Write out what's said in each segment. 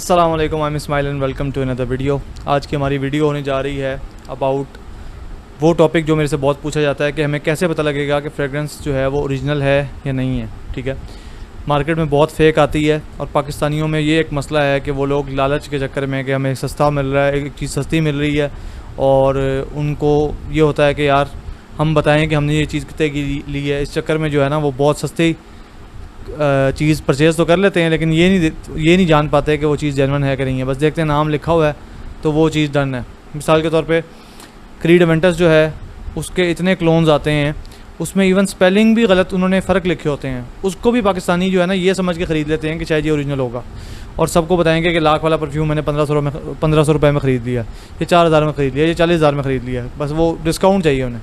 अस्सलाम वालेकुम, I am Ismail and welcome to another video. आज की हमारी वीडियो होने जा रही है अबाउट वो टॉपिक जो मेरे से बहुत पूछा जाता है कि हमें कैसे पता लगेगा कि फ्रेगरेंस जो है वो ओरिजिनल है या नहीं है। ठीक है, मार्केट में बहुत फेक आती है और पाकिस्तानियों में ये एक मसला है कि वो लोग लालच के चक्कर में कि हमें सस्ता मिल रहा है, एक चीज़ सस्ती मिल रही है और उनको ये होता है कि यार हम बताएं कि हमने ये चीज़ कितने की ली है। इस चक्कर में जो है ना वो बहुत सस्ती चीज़ परचेज़ तो कर लेते हैं, लेकिन ये नहीं जान पाते कि वो चीज़ जेन्युइन है कि नहीं है। बस देखते हैं नाम लिखा हुआ है तो वो चीज़ डन है। मिसाल के तौर पे क्रीड एवेंटस जो है उसके इतने क्लोन्स आते हैं, उसमें इवन स्पेलिंग भी गलत उन्होंने फ़र्क लिखे होते हैं, उसको भी पाकिस्तानी जो है ना ये समझ के ख़रीद लेते हैं कि शायद ये ओरिजिनल होगा और सबको बताएंगे कि लाख वाला परफ्यूम मैंने 1500 रुपये में ख़रीद लिया, ये 4000 में ख़रीद लिया, ये 40,000 में ख़रीद लिया। बस वो डिस्काउंट चाहिए उन्हें।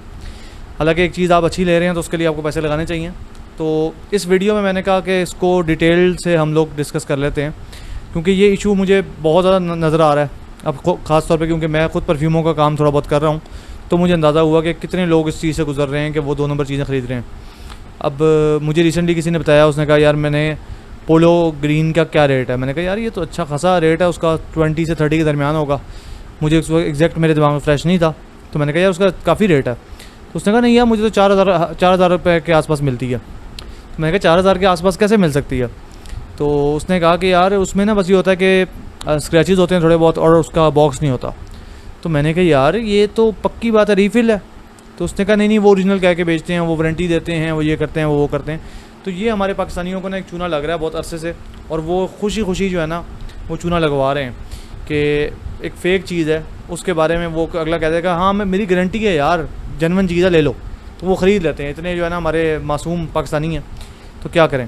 हालांकि एक चीज़ आप अच्छी ले रहे हैं तो उसके लिए आपको पैसे लगाने चाहिए। तो इस वीडियो में मैंने कहा कि इसको डिटेल से हम लोग डिस्कस कर लेते हैं, क्योंकि ये इशू मुझे बहुत ज़्यादा नज़र आ रहा है अब ख़ास तौर पे, क्योंकि मैं ख़ुद परफ्यूमों का काम थोड़ा बहुत कर रहा हूँ। तो मुझे अंदाज़ा हुआ कि कितने लोग इस चीज़ से गुजर रहे हैं कि वो 2 नंबर चीज़ें ख़रीद रहे हैं। अब मुझे रिसेंटली किसी ने बताया, उसने कहा यार मैंने पोलो ग्रीन का क्या रेट है। मैंने कहा यार ये तो अच्छा खासा रेट है, उसका 20 से 30 के दरमियान होगा। मुझे एग्जैक्ट मेरे दिमाग में फ्रेश नहीं था, तो मैंने कहा यार उसका काफ़ी रेट है। तो उसने कहा नहीं यार मुझे तो 4,000 रुपये के आसपास मिलती है। तो मैंने कहा 4,000 के आसपास कैसे मिल सकती है। तो उसने कहा कि यार उसमें ना बस ये होता है कि स्क्रैचेस होते हैं थोड़े बहुत और उसका बॉक्स नहीं होता। तो मैंने कहा यार ये तो पक्की बात है, रीफ़िल है। तो उसने कहा नहीं वो ओरिजिनल कह के बेचते हैं, वो वारंटी देते हैं, वो ये करते हैं, वो करते हैं। तो ये हमारे पाकिस्तानियों को ना एक चूना लग रहा है बहुत अरसे से, और वो खुशी जो है ना वो चूना लगवा रहे हैं कि एक फ़ेक चीज़ है उसके बारे में वो अगला कह देगा हाँ मैं मेरी गारंटी है यार जेन्युइन चीज़ है ले लो, तो वो ख़रीद लेते हैं। इतने जो है ना हमारे मासूम पाकिस्तानी हैं, तो क्या करें।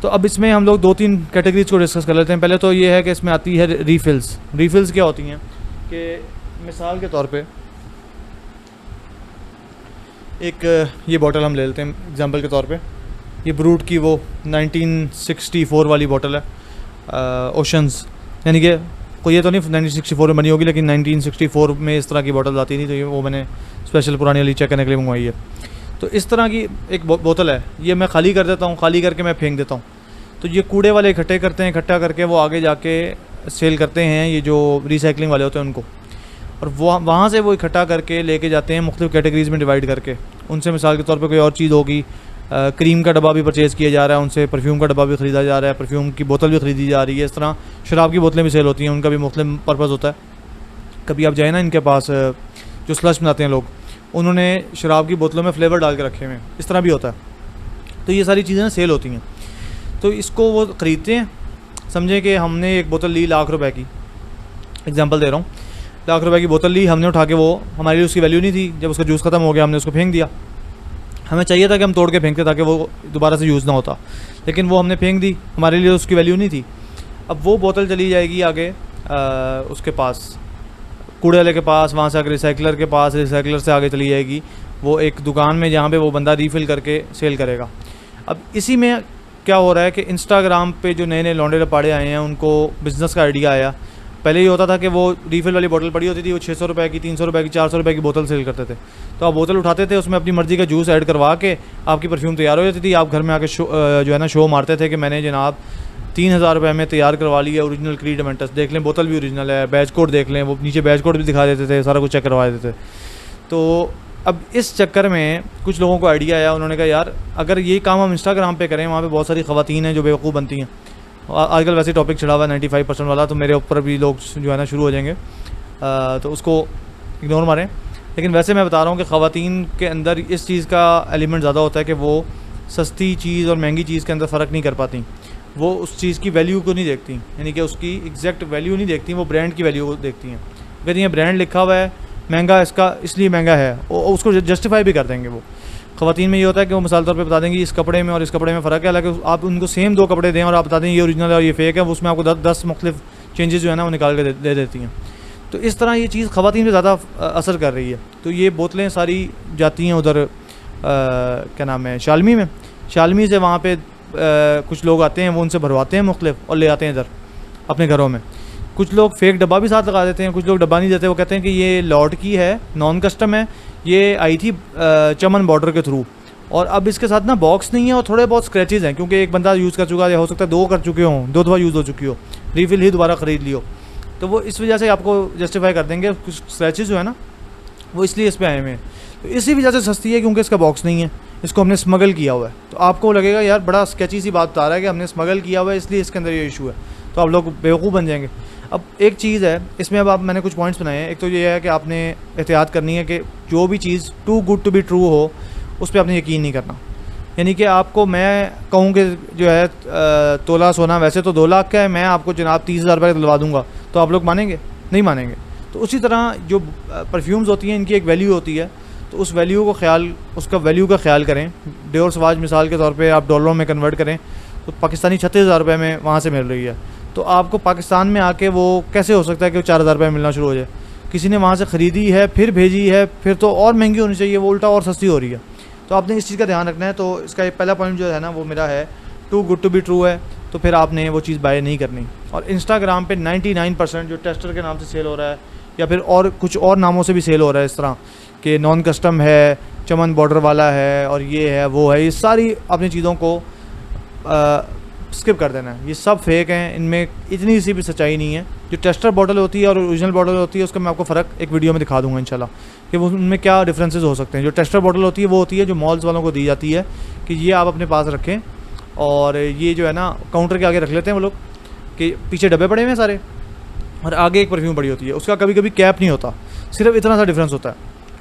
तो अब इसमें हम लोग 2-3 कैटेगरीज को डिस्कस कर लेते हैं। पहले तो ये है कि इसमें आती है रीफ़िल्स क्या होती हैं कि मिसाल के तौर पे एक ये बॉटल हम ले लेते हैं एग्जांपल के तौर पे। ये ब्रूट की वो 1964 वाली बॉटल है, ओशंस, यानी कि कोई ये तो नहीं 1964 में बनी होगी, लेकिन 1964 में इस तरह की बॉटल आती थी, तो ये वो मैंने स्पेशल पुरानी वाली चेक करने के लिए मंगवाई है। तो इस तरह की एक बोतल है, ये मैं खाली कर देता हूँ, खाली करके मैं फेंक देता हूँ। तो ये कूड़े वाले इकट्ठे करते हैं, इकट्ठा करके वो आगे जाके सेल करते हैं, ये जो रिसाइकलिंग वाले होते हैं उनको, और वो वहाँ से वो इकट्ठा करके लेके जाते हैं मुख्तलिफ़ कैटेगरीज़ में डिवाइड करके। उनसे मिसाल के तौर पे कोई और चीज़ होगी, क्रीम का डब्बा भी परचेज़ किया जा रहा है, उनसे परफ्यूम का डब्बा भी ख़रीदा जा रहा है, परफ्यूम की बोतल भी ख़रीदी जा रही है। इस तरह शराब की बोतलें भी सेल होती हैं, उनका भी मुख्तलिफ़ पर्पज़ होता है। कभी आप जाए ना इनके पास, जो स्लश बनाते हैं लोग, उन्होंने शराब की बोतलों में फ्लेवर डाल के रखे हुए हैं, इस तरह भी होता है। तो ये सारी चीज़ें ना सेल होती हैं, तो इसको वो ख़रीदते हैं। समझें कि हमने एक बोतल ली लाख रुपए की, एग्जांपल दे रहा हूँ, लाख रुपए की बोतल ली हमने उठा के, वो हमारे लिए उसकी वैल्यू नहीं थी। जब उसका जूस ख़त्म हो गया हमने उसको फेंक दिया। हमें चाहिए था कि हम तोड़ के फेंकते ताकि वो दोबारा से यूज़ ना होता, लेकिन वो हमने फेंक दी, हमारे लिए उसकी वैल्यू नहीं थी। अब वो बोतल चली जाएगी आगे उसके पास, कूड़े वाले के पास, वहाँ से आगे रिसाइकलर के पास, रिसाइकलर से आगे चली जाएगी वो एक दुकान में जहाँ पे वो बंदा रीफ़िल करके सेल करेगा। अब इसी में क्या हो रहा है कि इंस्टाग्राम पे जो नए लौंडे लपाड़े आए हैं उनको बिज़नेस का आइडिया आया। पहले ये होता था कि वो रीफ़िल वाली बोतल पड़ी होती थी, वो 600 रुपये की, 300 रुपये की, 400 रुपये की बोतल सेल करते थे। तो आप बोतल उठाते थे, उसमें अपनी मर्ज़ी का जूस ऐड करवा के आपकी परफ्यूम तैयार हो जाती थी। आप घर में आके जो है ना शो मारते थे कि मैंने जनाब 3,000 रुपये में तैयार करवा ली है ओरिजिनल क्रीड एवेंटस, देख लें बोतल भी ओरिजिनल है, बैच कोड देख लें, वो नीचे बैच कोड भी दिखा देते थे, सारा कुछ चेक करवा देते थे। तो अब इस चक्कर में कुछ लोगों को आइडिया आया, उन्होंने कहा यार अगर ये काम हम इंस्टाग्राम पे करें, वहाँ पे बहुत सारी ख़वातीन हैं जो बेवकूफ़ बनती हैं। आजकल वैसे टॉपिक चढ़ा हुआ है 95% वाला, तो मेरे ऊपर भी लोग जो है ना शुरू हो जाएंगे, तो उसको इग्नोर मारें। लेकिन वैसे मैं बता रहा हूँ कि ख़वातीन के अंदर इस चीज़ का एलिमेंट ज़्यादा होता है कि वो सस्ती चीज़ और महंगी चीज़ के अंदर फ़र्क नहीं कर पाती। वो उस चीज़ की वैल्यू को नहीं देखती, यानी कि उसकी एग्जैक्ट वैल्यू नहीं देखती, वो ब्रांड की वैल्यू को देखती हैं। कहती हैं ब्रांड लिखा हुआ है महंगा, इसका इसलिए महंगा है, उसको जस्टिफाई भी कर देंगे। वो ख़वातीन में ये होता है कि वो मिसाल तौर पे बता देंगी इस कपड़े में और इस कपड़े में फ़र्क है, हालांकि आप उनको सेम 2 कपड़े दें और आप बता दें ये ओरिजिनल है और ये फ़ेक है, उसमें आपको 10 मुख्तलिफ चेंजेस जो है ना वो निकाल के दे देती हैं। तो इस तरह ये चीज़ ख़वातीन पे ज़्यादा असर कर रही है। तो ये बोतलें सारी जाती हैं उधर क्या नाम है, शालमी में। शालमी से वहाँ पे कुछ लोग आते हैं, वो उनसे भरवाते हैं मुख्तलिफ और ले आते हैं इधर अपने घरों में। कुछ लोग फेक डब्बा भी साथ लगा देते हैं, कुछ लोग डब्बा नहीं देते, वो कहते हैं कि ये लॉट की है, नॉन कस्टम है, ये आई थी चमन बॉर्डर के थ्रू, और अब इसके साथ ना बॉक्स नहीं है और थोड़े बहुत स्क्रैचेज़ हैं, क्योंकि एक बंदा यूज़ कर चुका है, हो सकता है 2 कर चुके हों, 2 दफ़ा यूज़ हो चुकी हो, रीफ़िल ही दोबारा ख़रीद लियो। तो वो इस वजह से आपको जस्टिफाई कर देंगे, कुछ स्क्रैचेस जो है ना वो इसलिए इस पर आए हुए हैं। तो इसी वजह से सस्ती है क्योंकि इसका बॉक्स नहीं है, इसको हमने स्मगल किया हुआ है। तो आपको लगेगा यार बड़ा स्केची सी बात बता रहा है कि हमने स्मगल किया हुआ है इसलिए इसके अंदर ये इशू है, तो आप लोग बेवकूफ़ बन जाएंगे। अब एक चीज़ है इसमें, अब आप मैंने कुछ पॉइंट्स बनाए हैं। एक तो ये है कि आपने एहतियात करनी है कि जो भी चीज़ too good to be true हो उस पर आपने यकीन नहीं करना। यानी कि आपको मैं कहूँ कि जो है तोला सोना वैसे तो 2 लाख का है, मैं आपको जनाब 30,000 रुपये दिलवा दूँगा, तो आप लोग मानेंगे? नहीं मानेंगे। तो उसी तरह जो परफ्यूम्स होती हैं इनकी एक वैल्यू होती है, तो उस वैल्यू को उसका वैल्यू का ख्याल करें। डियोर सवाज मिसाल के तौर पे आप डॉलरों में कन्वर्ट करें तो पाकिस्तानी 36,000 रुपये में वहाँ से मिल रही है। तो आपको पाकिस्तान में आके वो कैसे हो सकता है कि वो 4,000 रुपये मिलना शुरू हो जाए? किसी ने वहाँ से ख़रीदी है फिर भेजी है, फिर तो और महंगी होनी चाहिए, वो उल्टा और सस्ती हो रही है। तो आपने इस चीज़ का ध्यान रखना है। तो इसका एक पहला पॉइंट जो है ना वो मेरा है too good to be true है, तो फिर आपने वो चीज़ बाय नहीं करनी। और इंस्टाग्राम पे 99% जो टेस्टर के नाम से सेल हो रहा है या फिर और कुछ और नामों से भी सेल हो रहा है, इस तरह कि नॉन कस्टम है, चमन बॉर्डर वाला है और ये है वो है, ये सारी अपनी चीज़ों को स्किप कर देना है। ये सब फेक हैं, इनमें इतनी सी भी सच्चाई नहीं है। जो टेस्टर बॉटल होती है और ओरिजिनल बॉटल होती है उसका मैं आपको फ़र्क एक वीडियो में दिखा दूंगा इंशाल्लाह कि वो उनमें क्या डिफरेंसेस हो सकते हैं। जो टेस्टर बॉटल होती है वो होती है जो मॉल्स वालों को दी जाती है कि ये आप अपने पास रखें, और ये जो है ना काउंटर के आगे रख लेते हैं वो लोग कि पीछे डब्बे पड़े हुए हैं सारे और आगे एक परफ्यूम पड़ी होती है, उसका कभी कभी कैप नहीं होता, सिर्फ इतना सा डिफरेंस होता है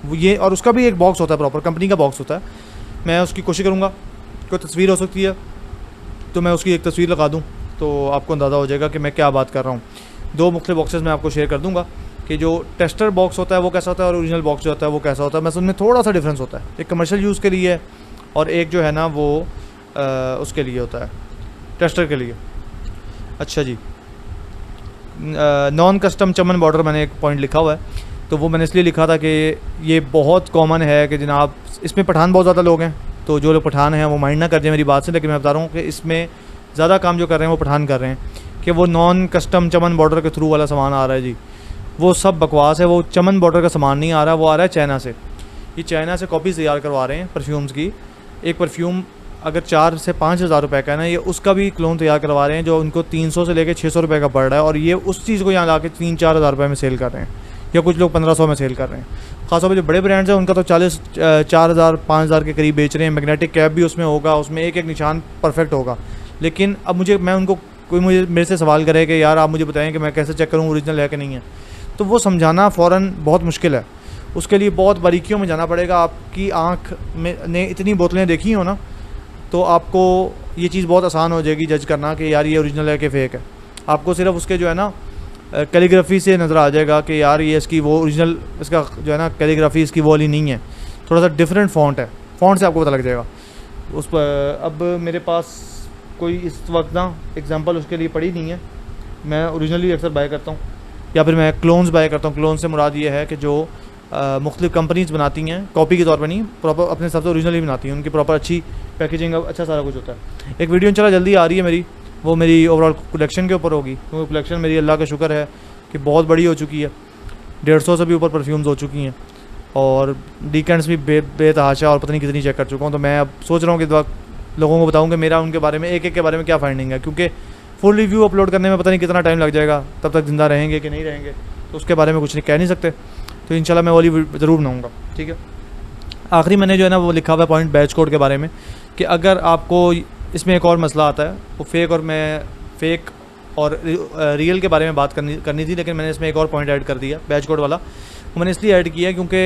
वो ये, और उसका भी एक बॉक्स होता है, प्रॉपर कंपनी का बॉक्स होता है। मैं उसकी कोशिश करूँगा, कोई तस्वीर हो सकती है तो मैं उसकी एक तस्वीर लगा दूँ तो आपको अंदाज़ा हो जाएगा कि मैं क्या बात कर रहा हूँ। 2 मुख्तलिफ बॉक्सेस मैं आपको शेयर कर दूँगा कि जो टेस्टर बॉक्स होता है वो कैसा होता है और ओरिजिनल बॉक्स जो होता है वो कैसा होता है। मैं उनमें थोड़ा सा डिफरेंस होता है, एक कमर्शियल यूज़ के लिए है और एक जो है ना वो उसके लिए होता है, टेस्टर के लिए। अच्छा जी, नॉन कस्टम चमन बॉर्डर मैंने एक पॉइंट लिखा हुआ है, तो वो मैंने इसलिए लिखा था कि ये बहुत कॉमन है कि जनाब इसमें पठान बहुत ज़्यादा लोग हैं, तो जो लोग पठान हैं वो माइंड ना कर जाए मेरी बात से, लेकिन मैं बता रहा हूँ कि इसमें ज़्यादा काम जो कर रहे हैं वो पठान कर रहे हैं कि वो नॉन कस्टम चमन बॉर्डर के थ्रू वाला सामान आ रहा है जी, वो सब बकवास है। वो चमन बॉर्डर का सामान नहीं आ रहा, वो आ रहा है चाइना से। ये चाइना से कॉपीज़ तैयार करवा रहे हैं परफ्यूम्स की। एक परफ्यूम अगर 4 से 5,000 रुपये का है ना, ये उसका भी क्लोन तैयार करवा रहे हैं जो उनको 300 से लेकर 600 रुपये का पड़ रहा है, और ये उस चीज़ को यहाँ ला के 3-4 हज़ार रुपये में सेल कर रहे हैं, या कुछ लोग 1500 में सेल कर रहे हैं। खासतौर पर जो बड़े ब्रांड्स हैं उनका तो 4,000-5,000 के करीब बेच रहे हैं। मैग्नेटिक कैप भी उसमें होगा, उसमें एक एक निशान परफेक्ट होगा। लेकिन अब मैं उनको कोई मेरे से सवाल करे कि यार आप मुझे बताएं कि मैं कैसे चेक करूँ ओरिजिनल है कि नहीं है, तो वो समझाना फ़ौरन बहुत मुश्किल है। उसके लिए बहुत बारीकियों में जाना पड़ेगा। आपकी आँख में ने इतनी बोतलें देखी हो ना, तो आपको ये चीज़ बहुत आसान हो जाएगी जज करना कि यार ये ओरिजिनल है कि फ़ेक है। आपको सिर्फ उसके जो है ना कैलीग्राफी से नज़र आ जाएगा कि यार ये इसकी वो ओरिजिनल, इसका जो है ना कैलीग्राफी इसकी वो वाली नहीं है, थोड़ा सा डिफरेंट फ़ॉन्ट है, फ़ॉन्ट से आपको पता लग जाएगा उस पर। अब मेरे पास कोई इस वक्त ना एग्जांपल उसके लिए पड़ी नहीं है। मैं ओरिजिनली अक्सर बाय करता हूँ या फिर मैं क्लोन्स बाय करता हूँ। क्लोन से मुराद ये है कि जो मुख्तलिफ़ कंपनीज़ बनाती हैं, कॉपी के तौर पर नहीं, प्रॉपर अपने हिसाब से ओरिजिनली बनाती हैं, उनकी प्रॉपर अच्छी पैकेजिंग, अच्छा सारा कुछ होता है। एक वीडियो इंशाल्लाह जल्दी आ रही है मेरी, वो मेरी ओवरऑल कलेक्शन के ऊपर होगी, क्योंकि कलेक्शन मेरी अल्लाह का शुक्र है कि बहुत बड़ी हो चुकी है। 150 से भी ऊपर परफ्यूम्स हो चुकी हैं और डीकेंड्स भी बेतहाशा और पता नहीं कितनी चेक कर चुका हूँ। तो मैं अब सोच रहा हूँ कि लोगों को बताऊँ कि मेरा उनके बारे में एक के बारे में क्या फाइंडिंग है, क्योंकि फुल रिव्यू अपलोड करने में पता नहीं कितना टाइम लग जाएगा, तब तक ज़िंदा रहेंगे कि नहीं रहेंगे, तो उसके बारे में कुछ नहीं कह नहीं सकते। तो इंशाल्लाह मैं वाली ज़रूर बनाऊँगा, ठीक है। आखिरी मैंने जो है ना वो लिखा हुआ है पॉइंट बैच कोड के बारे में, कि अगर आपको इसमें एक और मसला आता है, वो फेक और रियल के बारे में बात करनी थी, लेकिन मैंने इसमें एक और पॉइंट ऐड कर दिया बैच कोड वाला। वो मैंने इसलिए ऐड किया क्योंकि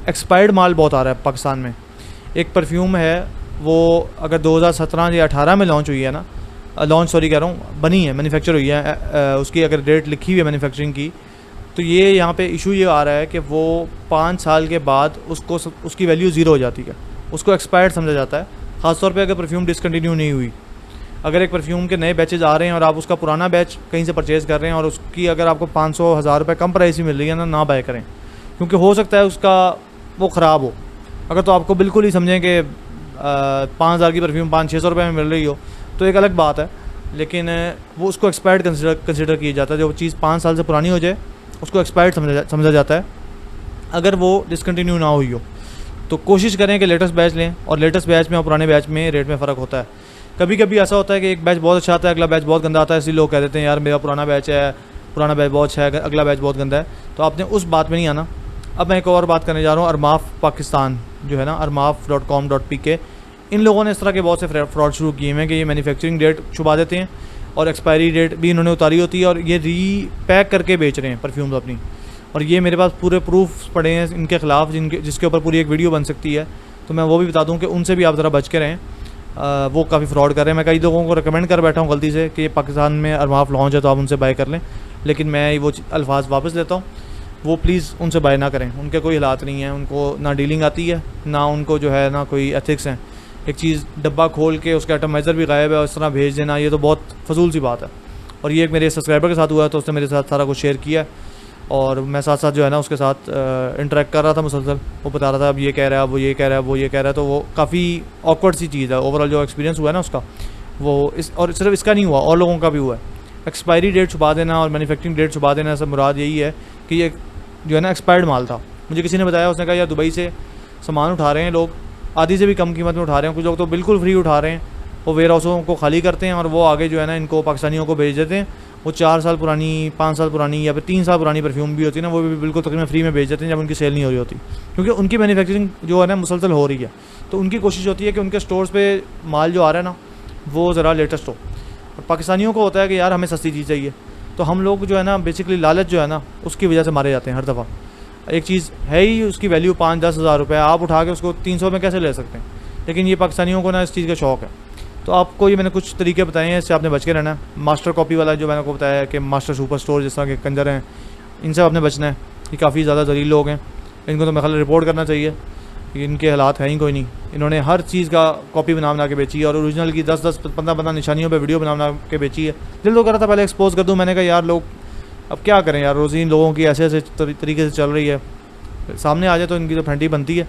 एक्सपायर्ड माल बहुत आ रहा है पाकिस्तान में। एक परफ्यूम है वो अगर 2017 या 18 में लॉन्च हुई है ना, बनी है, मैन्युफैक्चर हुई है, उसकी अगर डेट लिखी हुई है मैन्युफैक्चरिंग की, तो ये यहाँ पे इशू ये आ रहा है कि वो 5 साल के बाद उसकी वैल्यू ज़ीरो हो जाती है, उसको एक्सपायर्ड समझा जाता है। ख़ासतौर पे अगर परफ्यूम डिसकंटिन्यू नहीं हुई, अगर एक परफ्यूम के नए बैचेज आ रहे हैं और आप उसका पुराना बैच कहीं से परचेज़ कर रहे हैं और उसकी अगर आपको 500-1000 रुपये कम प्राइस में मिल रही है ना बाय करें, क्योंकि हो सकता है उसका वो ख़राब हो। अगर तो आपको बिल्कुल ही समझें कि 5,000 की परफ्यूम 500-600 रुपये में मिल रही हो तो एक अलग बात है, लेकिन वो उसको एक्सपायर्ड कंसिडर किया जाता है। जो चीज़ 5 साल से पुरानी हो जाए उसको एक्सपायर्ड समझा जाता है, अगर वो डिसकंटिन्यू ना हुई हो। तो कोशिश करें कि लेटेस्ट बैच लें, और लेटेस्ट बैच में और पुराने बैच में रेट में फ़र्क होता है। कभी कभी ऐसा होता है कि एक बैच बहुत अच्छा आता है, अगला बैच बहुत गंदा आता है, इसलिए लोग कह देते हैं यार मेरा पुराना बैच बहुत अच्छा है, अगला बैच बहुत गंदा है। तो आपने उस बात में नहीं आना। अब मैं एक और बात करने जा रहा हूँ, अरमाफ पाकिस्तान जो है ना, armaf.com.pk, इन लोगों ने इस तरह के बहुत से फ्रॉड शुरू किए हैं कि ये मैन्युफैक्चरिंग डेट छुपा देते हैं और एक्सपायरी डेट भी इन्होंने उतारी होती है और ये रीपैक करके बेच रहे हैं परफ्यूम्स अपनी। और ये मेरे पास पूरे प्रूफ पड़े हैं इनके ख़िलाफ़, जिसके ऊपर पूरी एक वीडियो बन सकती है। तो मैं वो भी बता दूं कि उनसे भी आप ज़रा बच के रहें, वो काफ़ी फ्रॉड कर रहे हैं। मैं कई लोगों को रिकमेंड कर बैठा हूँ गलती से कि पाकिस्तान में अरमाफ लॉन्च है तो आप उनसे बाय कर लें, लेकिन मैं वो अल्फाज वापस लेता हूँ। वो प्लीज़ उनसे बाय ना करें, उनके कोई हालात नहीं है, उनको ना डीलिंग आती है, ना उनको जो है ना कोई एथिक्स हैं। एक चीज़ डब्बा खोल के उसका एटमाइज़र भी गायब है और इस तरह भेज देना, ये तो बहुत फजूल सी बात है। और ये एक मेरे सब्सक्राइबर के साथ हुआ है, तो उसने मेरे साथ सारा कुछ शेयर किया और मैं साथ साथ जो है ना उसके साथ इंटरेक्ट कर रहा था मुसलसल। वो बता रहा था अब ये कह रहा है, वो ये कह रहा है, वो ये कह रहा है, तो वो काफ़ी ऑकवर्ड सी चीज़ है। ओवरऑल जो एक्सपीरियंस हुआ है ना उसका, वो और सिर्फ इसका नहीं हुआ, और लोगों का भी हुआ है। एक्सपायरी डेट छुपा देना और मैन्युफैक्चरिंग डेट छुपा देना, सब मुराद यही है कि ये जो है ना एक्सपायर्ड माल था। मुझे किसी ने बताया, उसने कहा यार दुबई से सामान उठा रहे हैं लोग, आधी से भी कम कीमत में उठा रहे हैं, कुछ लोग तो बिल्कुल फ्री उठा रहे हैं। वो वेयर हाउसों को खाली करते हैं और वो आगे जो है ना इनको पाकिस्तानियों को भेज देते हैं। वो 4 साल पुरानी, 5 साल पुरानी या फिर 3 साल पुरानी परफ्यूम भी होती है ना, वो भी बिल्कुल तकरीबन फ्री में भेज देते हैं जब उनकी सेल नहीं हो रही होती, क्योंकि उनकी मैन्युफैक्चरिंग जो है ना मुसलसल हो रही है। तो उनकी कोशिश होती है कि उनके स्टोर्स पे माल जो आ रहा है ना वो ज़रा लेटेस्ट हो। और पाकिस्तानियों को होता है कि यार हमें सस्ती चीज़ चाहिए, तो हम लोग जो है ना बेसिकली लालच जो है ना उसकी वजह से मारे जाते हैं हर दफ़ा। एक चीज़ है ही उसकी वैल्यू 5-10 हज़ार रुपये, आप उठा के उसको 300 में कैसे ले सकते हैं? लेकिन ये पाकिस्तानियों को ना इस चीज़ का शौक़ है। तो आपको ये मैंने कुछ तरीके बताए हैं, इससे आपने बच के रहना है। मास्टर कॉपी वाला जो मैंने आपको बताया है कि मास्टर सुपर स्टोर जिस तरह के कंजर हैं, इनसे आपने बचना है। ये काफ़ी ज़्यादा ज़लील लोग हैं, इनको तो मेरे ख्याल रिपोर्ट करना चाहिए। इनके हालात हैं ही कोई नहीं। इन्होंने हर चीज़ का कॉपी बना के बेची है और ओरिजिनल की 10-10, 15-15 निशानियों पे वीडियो बना के बेची है। दिल तो कर रहा था पहले एक्सपोज कर दूँ, मैंने कहा यार लोग अब क्या करें यार, रोज़ी इन लोगों की ऐसे ऐसे तरीके से चल रही है, सामने आ जाए तो इनकी तो फैंटी बनती है।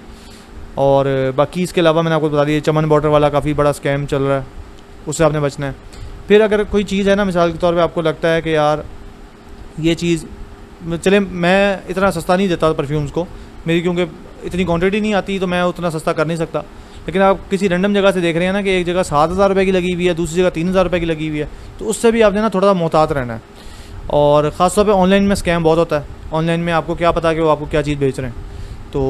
और बाकी इसके अलावा मैंने आपको बता दिया चमन बॉर्डर वाला काफ़ी बड़ा स्कैम चल रहा है, उससे आपने बचना है। फिर अगर कोई चीज़ है ना, मिसाल के तौर पे आपको लगता है कि यार ये चीज़ चले, मैं इतना सस्ता नहीं देता परफ्यूम्स को, मेरी क्योंकि इतनी क्वांटिटी नहीं आती तो मैं उतना सस्ता कर नहीं सकता। लेकिन आप किसी रैंडम जगह से देख रहे हैं ना कि एक जगह 7,000 रुपये की लगी हुई है, दूसरी जगह 3,000 रुपये की लगी हुई है, तो उससे भी आपने ना थोड़ा सा मोहतात रहना है। और ख़ासतौर पे ऑनलाइन में स्कैम बहुत होता है। ऑनलाइन में आपको क्या पता कि वो आपको क्या चीज़ बेच रहे हैं। तो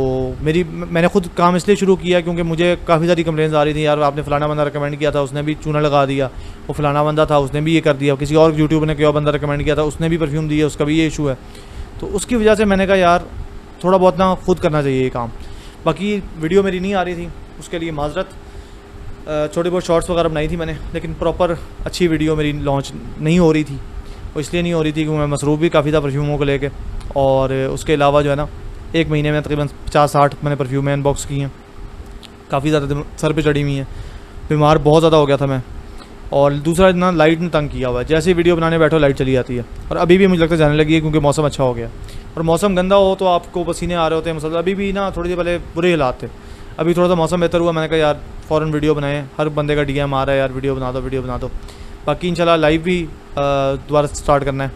मैंने खुद काम इसलिए शुरू किया क्योंकि मुझे काफ़ी सारी कंप्लेंट्स आ रही थी, यार आपने फ़लाना बंदा रिकमेंड किया था उसने भी चूना लगा दिया, वो फ़लाना बंदा था उसने भी ये कर दिया, किसी और यूट्यूबर ने कोई और बंदा रिकमेंड किया था उसने भी परफ्यूम दिया, उसका भी ये इशू है। तो उसकी वजह से मैंने कहा यार थोड़ा बहुत ना खुद करना चाहिए ये काम। बाकी वीडियो मेरी नहीं आ रही थी, उसके लिए माजरत। छोटे बहुत शॉर्ट्स वगैरह बनाई थी मैंने, लेकिन प्रॉपर अच्छी वीडियो मेरी लॉन्च नहीं हो रही थी। वो इसलिए नहीं हो रही थी क्योंकि मैं मसरूफ़ भी काफ़ी था परफ्यूमों को लेके, और उसके अलावा जो है ना एक महीने में तकरीबन 50-60 मैंने परफ्यूमें अनबॉक्स की हैं, काफ़ी ज़्यादा सर पे चढ़ी हुई हैं, बीमार बहुत ज़्यादा हो गया था मैं। और दूसरा ना लाइट ने तंग किया हुआ है, जैसे वीडियो बनाने बैठो लाइट चली जाती है, और अभी भी मुझे लगता है जाने लगी है क्योंकि मौसम अच्छा हो गया। और मौसम गंदा हो तो आपको पसीने आ रहे होते हैं मतलब। अभी भी ना थोड़ी देर पहले बुरे हालात थे, अभी थोड़ा सा मौसम बेहतर हुआ, मैंने कहा यार फ़ौरन वीडियो बनाएं। हर बंदे का DM आ रहा है यार वीडियो बना दो, वीडियो बना दो। बाकी इंशाल्लाह लाइव भी दोबारा स्टार्ट करना है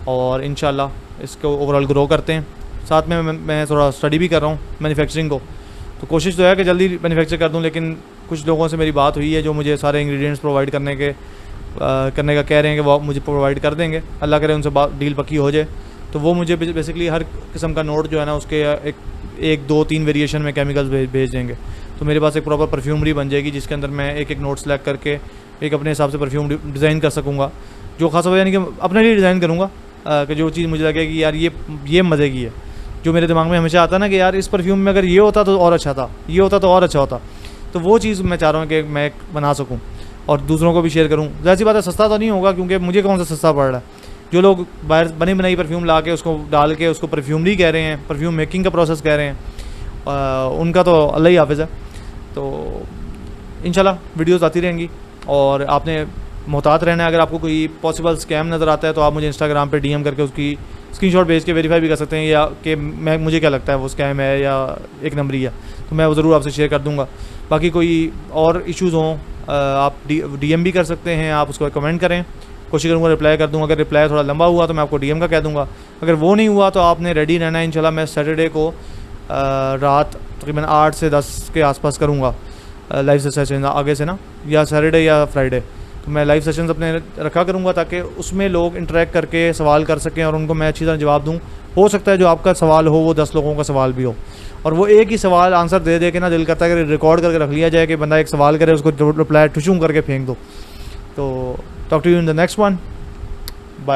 और इंशाल्लाह इसको ओवरऑल ग्रो करते हैं। साथ में मैं थोड़ा स्टडी भी कर रहा हूँ मैन्युफैक्चरिंग को, तो कोशिश तो है कि जल्दी मैन्युफैक्चर कर दूँ। लेकिन कुछ लोगों से मेरी बात हुई है जो मुझे सारे इंग्रेडिएंट्स प्रोवाइड करने का कह रहे हैं कि वो मुझे प्रोवाइड कर देंगे, अल्लाह करे उनसे डील पक्की हो जाए। तो वो मुझे बेसिकली हर किस्म का नोट जो है ना उसके एक 2-3 वेरिएशन में केमिकल्स भेज देंगे। तो मेरे पास एक प्रॉपर परफ्यूमरी बन जाएगी जिसके अंदर मैं एक एक नोट सेलेक्ट करके एक अपने हिसाब से परफ्यूम डिज़ाइन कर सकूँगा, जो खासा यानी कि अपने लिए डिज़ाइन करूँगा कि जो चीज़ मुझे लगे कि यार ये मज़े की है। जो मेरे दिमाग में हमेशा आता ना कि यार इस परफ्यूम में अगर ये होता तो और अच्छा था, ये होता तो और अच्छा होता, तो वो चीज़ मैं चाह रहा हूँ कि मैं बना सकूँ और दूसरों को भी शेयर करूँ। ज़ाहिर सी बात है सस्ता तो नहीं होगा क्योंकि मुझे कौन सा सस्ता पड़ रहा है। जो लोग बाहर बनी बनाई परफ्यूम ला के उसको डाल के उसको परफ्यूमरी कह रहे हैं, परफ्यूम मेकिंग का प्रोसेस कह रहे हैं, उनका तो अल्लाह ही हाफिज़ है। तो इंशाल्लाह वीडियोस आती रहेंगी और आपने मोहतात रहना है। अगर आपको कोई पॉसिबल स्कैम नज़र आता है तो आप मुझे इंस्टाग्राम पे DM करके उसकी स्क्रीनशॉट भेज के वेरीफाई भी कर सकते हैं, या कि मुझे क्या लगता है वो स्कैम है या एक नंबरी है, तो मैं वो ज़रूर आपसे शेयर कर दूँगा। बाकी कोई और इश्यूज़ हों आप DM भी कर सकते हैं, आप उसको कमेंट करें, कोशिश करूँगा रिप्लाई कर दूँगा। अगर रिप्लाई थोड़ा लंबा हुआ तो मैं आपको DM का कह दूँगा, अगर वो नहीं हुआ तो आपने रेडी रहना है। इंशाल्लाह मैं सैटरडे को रात तकरीबन 8 से 10 के आसपास करूँगा लाइव सेशन आगे से ना, या सैटरडे या फ्राइडे, तो मैं लाइव सेशंस अपने रखा करूँगा ताकि उसमें लोग इंटरेक्ट करके सवाल कर सकें और उनको मैं अच्छी तरह जवाब दूँ। हो सकता है जो आपका सवाल हो वो 10 लोगों का सवाल भी हो, और वो एक ही सवाल आंसर दे दे के ना दिल करता है कि रिकॉर्ड करके रख लिया जाए कि बंदा एक सवाल करे उसको रिप्लाई टुशूम करके फेंक दो। तो talk to you in the next one.